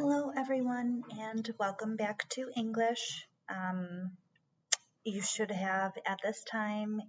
Hello, everyone, and welcome back to English. You should have, at this time,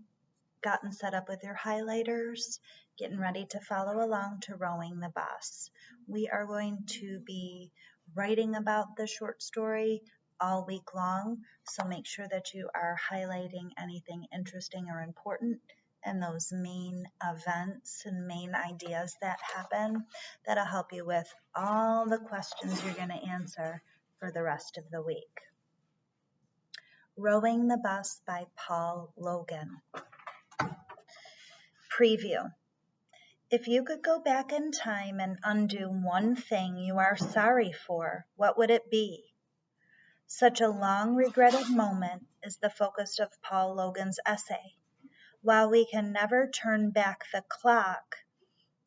gotten set up with your highlighters, getting ready to follow along to Rowing the Bus. We are going to be writing about the short story all week long, so make sure that you are highlighting anything interesting or important and those main events and main ideas that happen. That'll help you with all the questions you're going to answer for the rest of the week. Rowing the Bus by Paul Logan. Preview. If you could go back in time and undo one thing you are sorry for, what would it be? Such a long regretted moment is the focus of Paul Logan's essay. While we can never turn back the clock,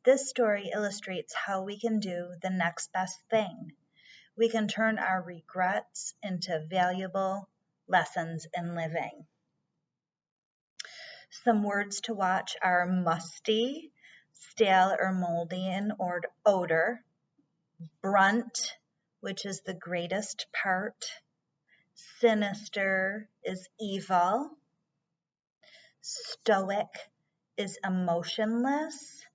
this story illustrates how we can do the next best thing. We can turn our regrets into valuable lessons in living. Some words to watch are musty, stale or moldy in odor, brunt, which is the greatest part, sinister is evil, stoic is emotionless,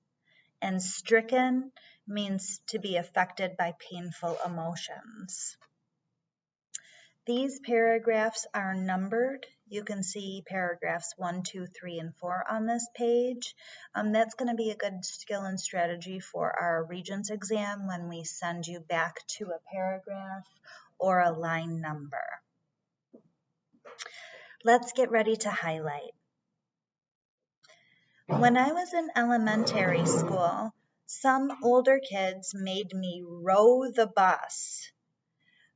and stricken means to be affected by painful emotions. These paragraphs are numbered. You can see paragraphs 1, 2, 3, and 4 on this page. That's going to be a good skill and strategy for our Regents exam when we send you back to a paragraph or a line number. Let's get ready to highlight. When I was in elementary school, some older kids made me row the bus.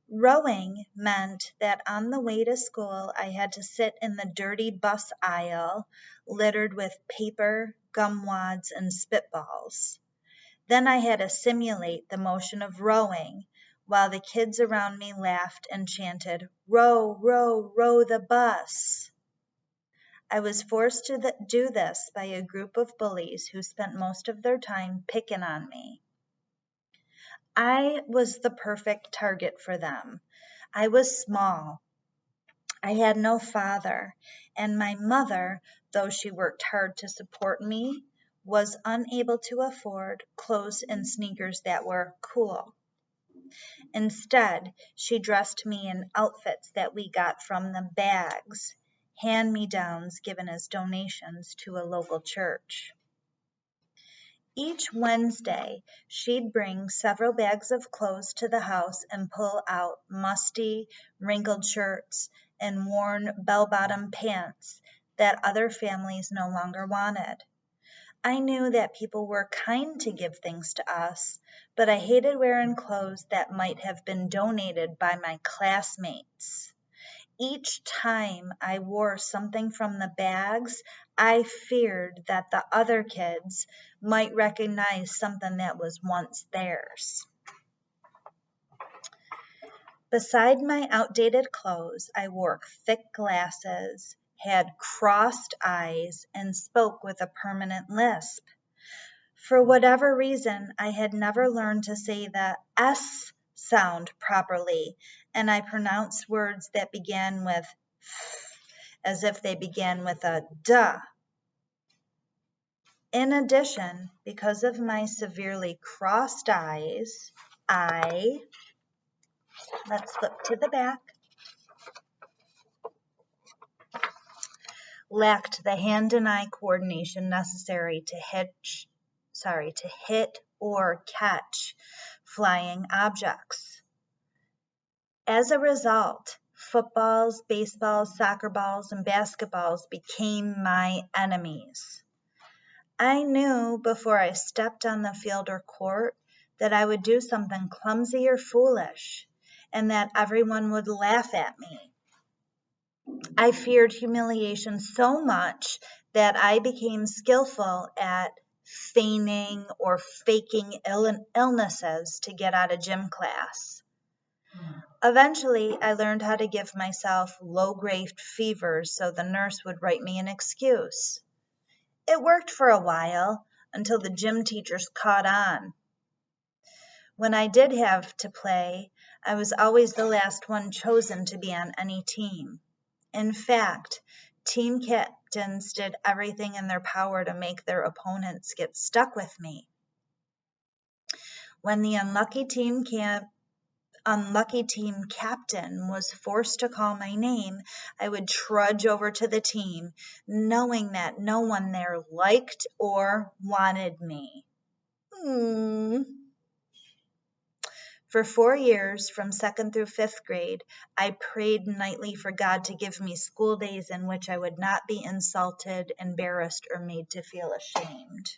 Rowing meant that on the way to school, I had to sit in the dirty bus aisle littered with paper, gum wads, and spitballs. Then I had to simulate the motion of rowing while the kids around me laughed and chanted, "Row, row, row the bus." I was forced to do this by a group of bullies who spent most of their time picking on me. I was the perfect target for them. I was small. I had no father, and my mother, though she worked hard to support me, was unable to afford clothes and sneakers that were cool. Instead, she dressed me in outfits that we got from the bags, hand-me-downs given as donations to a local church. Each Wednesday, she'd bring several bags of clothes to the house and pull out musty, wrinkled shirts and worn bell-bottom pants that other families no longer wanted. I knew that people were kind to give things to us, but I hated wearing clothes that might have been donated by my classmates. Each time I wore something from the bags, I feared that the other kids might recognize something that was once theirs. Beside my outdated clothes, I wore thick glasses, had crossed eyes, and spoke with a permanent lisp. For whatever reason, I had never learned to say the S sound properly, and I pronounced words that began with f as if they began with a duh. In addition, because of my severely crossed eyes, let's flip to the back, lacked the hand and eye coordination necessary to hit or catch flying objects. As a result, footballs, baseballs, soccer balls, and basketballs became my enemies. I knew before I stepped on the field or court that I would do something clumsy or foolish, and that everyone would laugh at me. I feared humiliation so much that I became skillful at feigning or faking illnesses to get out of gym class. Eventually, I learned how to give myself low-grade fevers so the nurse would write me an excuse. It worked for a while until the gym teachers caught on. When I did have to play, I was always the last one chosen to be on any team. In fact, team captains did everything in their power to make their opponents get stuck with me. When the unlucky team captain was forced to call my name, I would trudge over to the team, knowing that no one there liked or wanted me. For 4 years, from 2nd through 5th grade, I prayed nightly for God to give me school days in which I would not be insulted, embarrassed, or made to feel ashamed.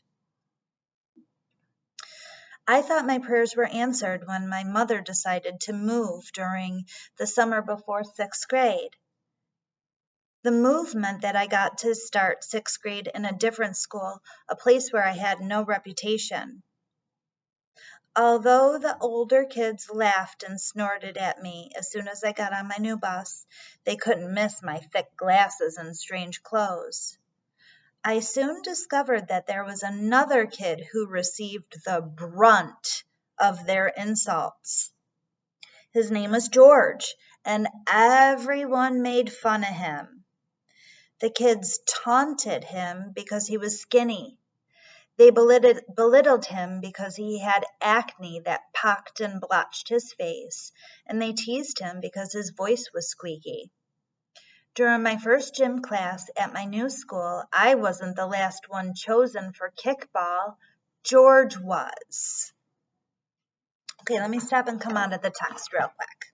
I thought my prayers were answered when my mother decided to move during the summer before 6th grade. The move meant that I got to start 6th grade in a different school, a place where I had no reputation. Although the older kids laughed and snorted at me as soon as I got on my new bus, they couldn't miss my thick glasses and strange clothes. I soon discovered that there was another kid who received the brunt of their insults. His name was George, and everyone made fun of him. The kids taunted him because he was skinny. They belittled him because he had acne that pocked and blotched his face, and they teased him because his voice was squeaky. During my first gym class at my new school, I wasn't the last one chosen for kickball. George was. Okay, let me stop and come out of the text real quick.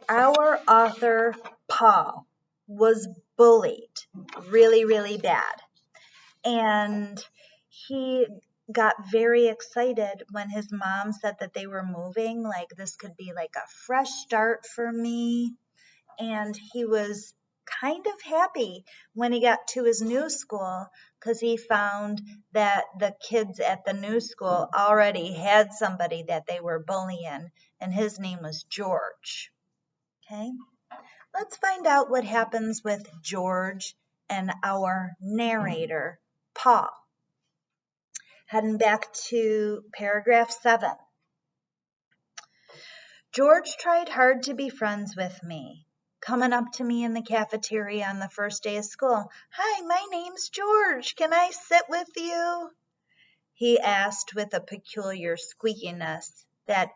Our author, Paul, was bullied really, really bad. And he got very excited when his mom said that they were moving, like this could be like a fresh start for me. And he was kind of happy when he got to his new school because he found that the kids at the new school already had somebody that they were bullying, and his name was George. Okay, let's find out what happens with George and our narrator, Paul. Heading back to paragraph 7. George tried hard to be friends with me, coming up to me in the cafeteria on the first day of school. "Hi, my name's George. Can I sit with you?" he asked with a peculiar squeakiness that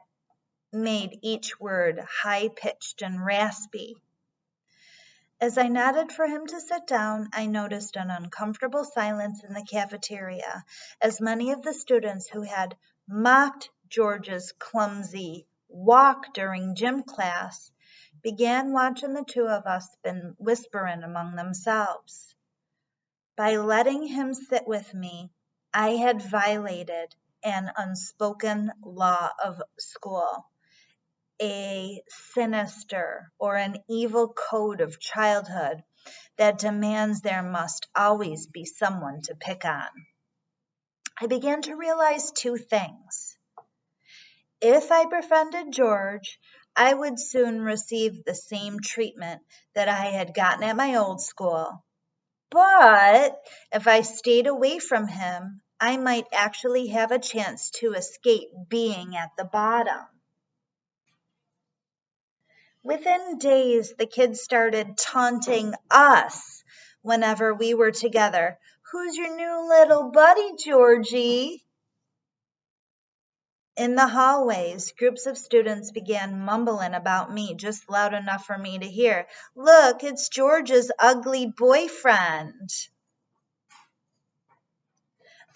made each word high-pitched and raspy. As I nodded for him to sit down, I noticed an uncomfortable silence in the cafeteria, as many of the students who had mocked George's clumsy walk during gym class began watching the two of us and whispering among themselves. By letting him sit with me, I had violated an unspoken law of school, a sinister or an evil code of childhood that demands there must always be someone to pick on. I began to realize 2 things. If I befriended George, I would soon receive the same treatment that I had gotten at my old school. But if I stayed away from him, I might actually have a chance to escape being at the bottom. Within days, the kids started taunting us whenever we were together. "Who's your new little buddy, Georgie?" In the hallways, groups of students began mumbling about me just loud enough for me to hear. "Look, it's George's ugly boyfriend."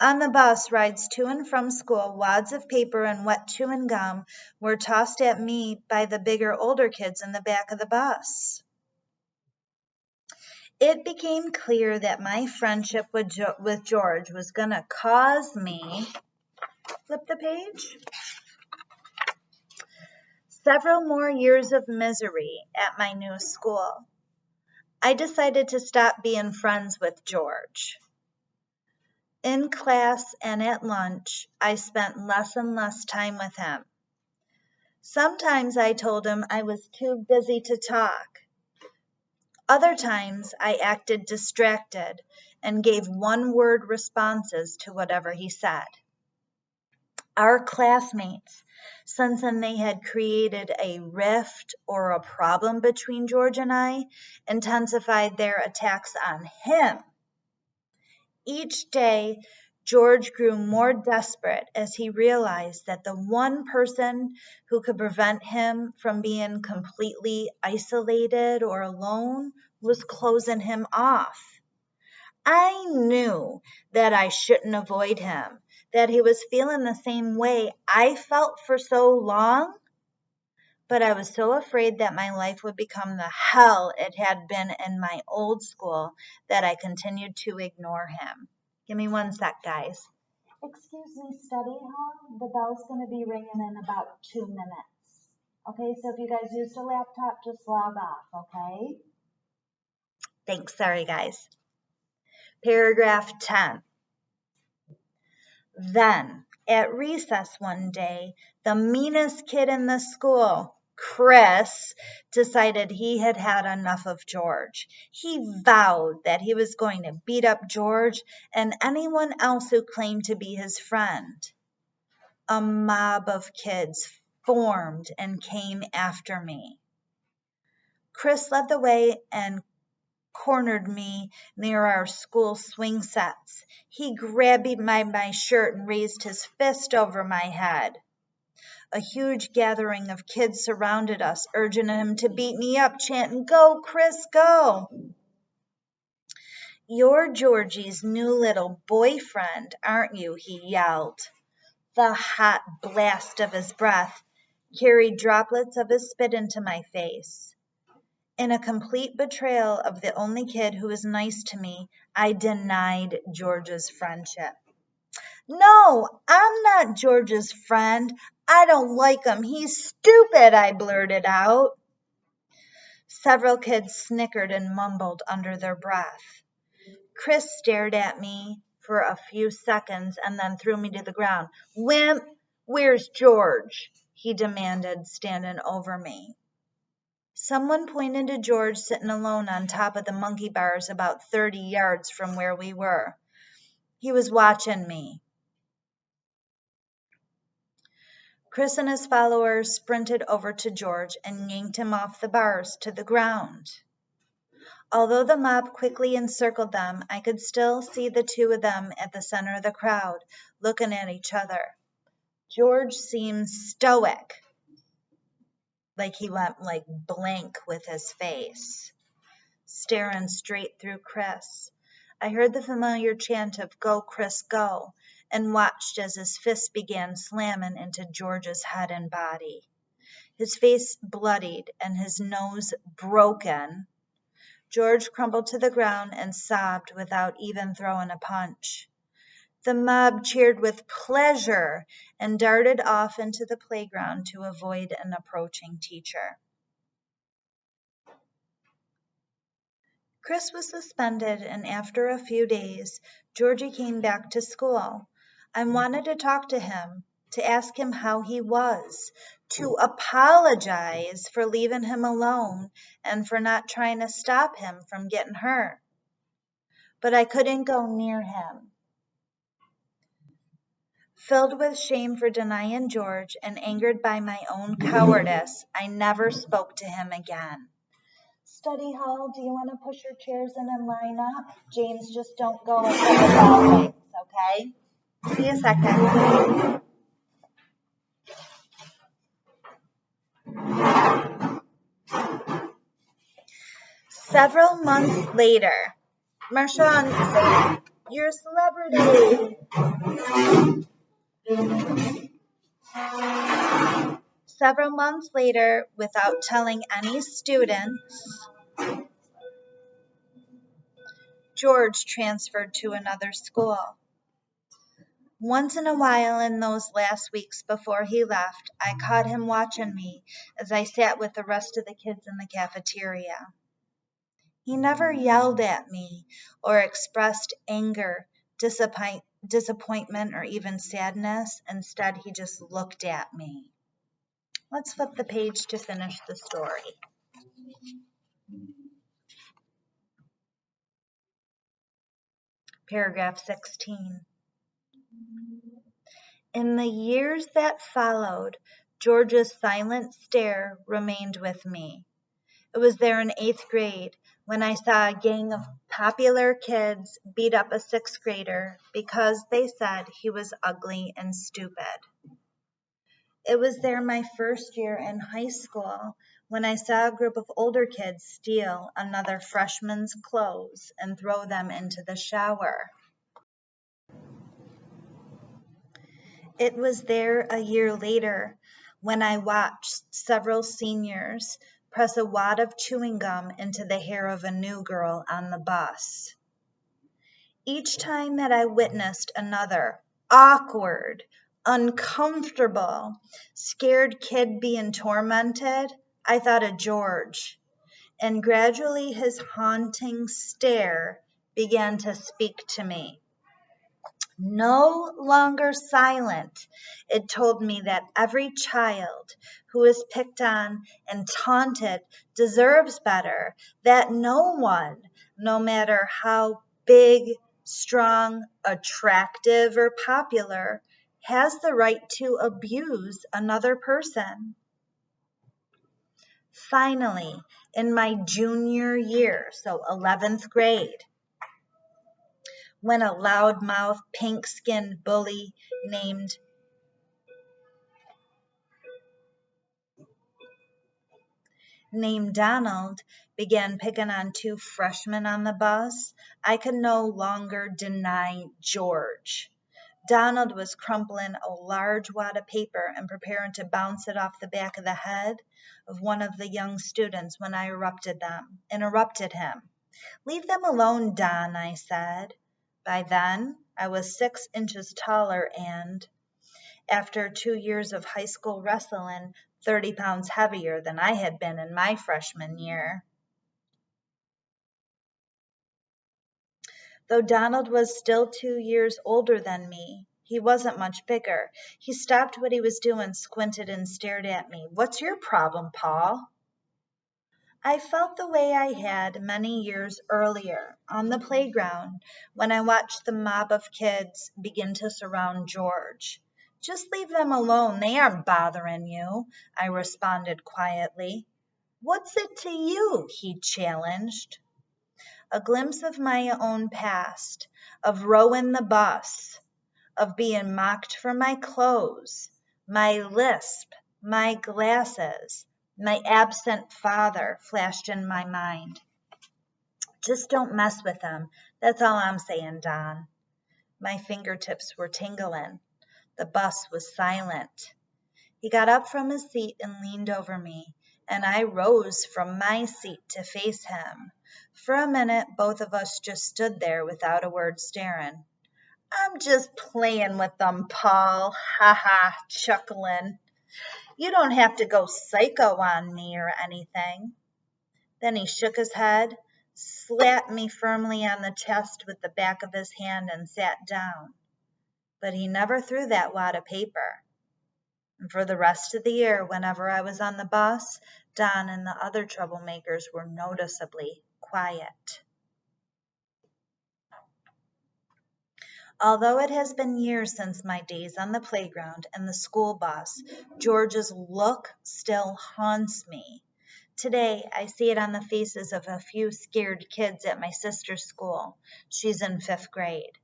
On the bus rides to and from school, wads of paper and wet chewing gum were tossed at me by the bigger, older kids in the back of the bus. It became clear that my friendship with George was going to cause me, flip the page, several more years of misery at my new school. I decided to stop being friends with George. In class and at lunch, I spent less and less time with him. Sometimes I told him I was too busy to talk. Other times I acted distracted and gave one-word responses to whatever he said. Our classmates, sensing they had created a rift or a problem between George and I, intensified their attacks on him. Each day, George grew more desperate as he realized that the one person who could prevent him from being completely isolated or alone was closing him off. I knew that I shouldn't avoid him, that he was feeling the same way I felt for so long, but I was so afraid that my life would become the hell it had been in my old school that I continued to ignore him. Give me one sec, guys. Excuse me, study hall. The bell's going to be ringing in about 2 minutes. Okay, so if you guys use the laptop, just log off, okay? Thanks, sorry, guys. Paragraph 10. Then, at recess one day, the meanest kid in the school, Chris, decided he had had enough of George. He vowed that he was going to beat up George and anyone else who claimed to be his friend. A mob of kids formed and came after me. Chris led the way and cornered me near our school swing sets. He grabbed me by my shirt and raised his fist over my head. A huge gathering of kids surrounded us, urging him to beat me up, chanting, "Go, Chris, go!" "You're Georgie's new little boyfriend, aren't you?" he yelled. The hot blast of his breath carried droplets of his spit into my face. In a complete betrayal of the only kid who was nice to me, I denied George's friendship. "No, I'm not George's friend. I don't like him. He's stupid," I blurted out. Several kids snickered and mumbled under their breath. Chris stared at me for a few seconds and then threw me to the ground. "Wimp, where's George?" he demanded, standing over me. Someone pointed to George sitting alone on top of the monkey bars about 30 yards from where we were. He was watching me. Chris and his followers sprinted over to George and yanked him off the bars to the ground. Although the mob quickly encircled them, I could still see the two of them at the center of the crowd, looking at each other. George seemed stoic, like he went blank with his face, staring straight through Chris. I heard the familiar chant of "Go, Chris, go," and watched as his fists began slamming into George's head and body. His face bloodied and his nose broken. George crumpled to the ground and sobbed without even throwing a punch. The mob cheered with pleasure and darted off into the playground to avoid an approaching teacher. Chris was suspended, and after a few days, Georgie came back to school. I wanted to talk to him, to ask him how he was, to apologize for leaving him alone and for not trying to stop him from getting hurt. But I couldn't go near him. Filled with shame for denying George and angered by my own cowardice, I never spoke to him again. Study hall, do you want to push your chairs in and line up? James, just don't go into the hallways, okay? See you a second. Several months later, Marshawn, you're a celebrity. Several months later, without telling any students, George transferred to another school. Once in a while in those last weeks before he left, I caught him watching me as I sat with the rest of the kids in the cafeteria. He never yelled at me or expressed anger, disappointment, or even sadness. Instead, he just looked at me. Let's flip the page to finish the story. Paragraph 16. In the years that followed, George's silent stare remained with me. It was there in 8th grade when I saw a gang of popular kids beat up a 6th grader because they said he was ugly and stupid. It was there my first year in high school when I saw a group of older kids steal another freshman's clothes and throw them into the shower. It was there a year later when I watched several seniors press a wad of chewing gum into the hair of a new girl on the bus. Each time that I witnessed another awkward, uncomfortable, scared kid being tormented, I thought of George, and gradually his haunting stare began to speak to me. No longer silent, it told me that every child who is picked on and taunted deserves better, that no one, no matter how big, strong, attractive, or popular, has the right to abuse another person. Finally, in my junior year, so 11th grade, when a loudmouth, pink-skinned bully named Donald began picking on 2 freshmen on the bus, I could no longer deny George. Donald was crumpling a large wad of paper and preparing to bounce it off the back of the head of one of the young students when I interrupted him. "Leave them alone, Don," I said. By then, I was 6 inches taller and, after 2 years of high school wrestling, 30 pounds heavier than I had been in my freshman year. Though Donald was still 2 years older than me, he wasn't much bigger. He stopped what he was doing, squinted, and stared at me. "What's your problem, Paul?" I felt the way I had many years earlier on the playground when I watched the mob of kids begin to surround George. "Just leave them alone. They aren't bothering you," I responded quietly. "What's it to you?" he challenged. A glimpse of my own past, of rowing the bus, of being mocked for my clothes, my lisp, my glasses, my absent father flashed in my mind. "Just don't mess with them. That's all I'm saying, Don." My fingertips were tingling. The bus was silent. He got up from his seat and leaned over me, and I rose from my seat to face him. For a minute, both of us just stood there without a word, staring. "I'm just playing with them, Paul," ha ha, chuckling. "You don't have to go psycho on me or anything." Then he shook his head, slapped me firmly on the chest with the back of his hand, and sat down. But he never threw that wad of paper. And for the rest of the year, whenever I was on the bus, Don and the other troublemakers were noticeably quiet. Although it has been years since my days on the playground and the school bus, George's look still haunts me. Today, I see it on the faces of a few scared kids at my sister's school. She's in 5th grade.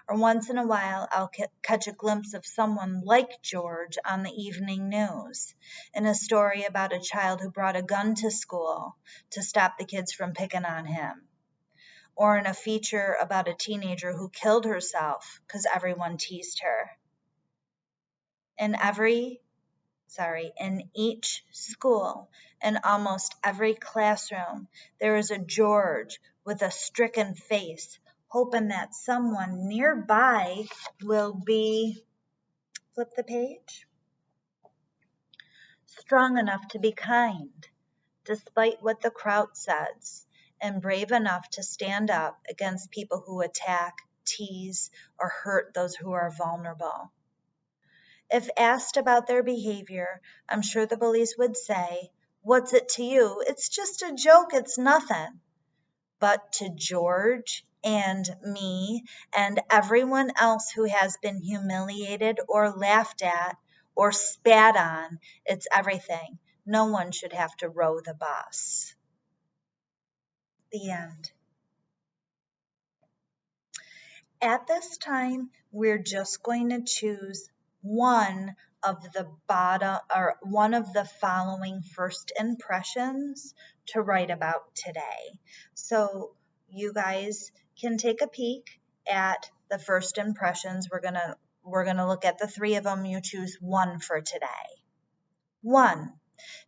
Or once in a while, I'll catch a glimpse of someone like George on the evening news, in a story about a child who brought a gun to school to stop the kids from picking on him, or in a feature about a teenager who killed herself because everyone teased her. In each school, in almost every classroom, there is a George with a stricken face, hoping that someone nearby will be, flip the page, strong enough to be kind, despite what the crowd says, and brave enough to stand up against people who attack, tease, or hurt those who are vulnerable. If asked about their behavior, I'm sure the bullies would say, "What's it to you? It's just a joke, it's nothing." But to George, and me and everyone else who has been humiliated or laughed at or spat on. It's everything. No one should have to row the bus. The end. At this time, we're just going to choose one of the bottom or one of the following first impressions to write about today. So you guys can take a peek at the first impressions. We're gonna look at the three of them. You choose one for today. 1.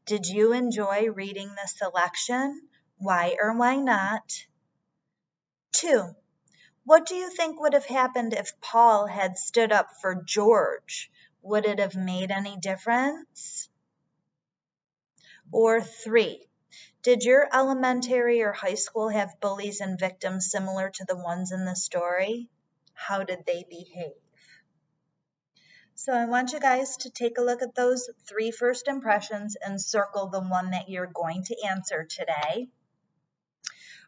Did you enjoy reading the selection? Why or why not? 2. What do you think would have happened if Paul had stood up for George? Would it have made any difference? Or 3. Did your elementary or high school have bullies and victims similar to the ones in the story? How did they behave? So I want you guys to take a look at those 3 first impressions and circle the one that you're going to answer today.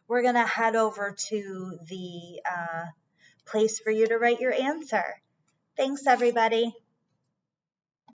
We're going to head over to the place for you to write your answer. Thanks, everybody.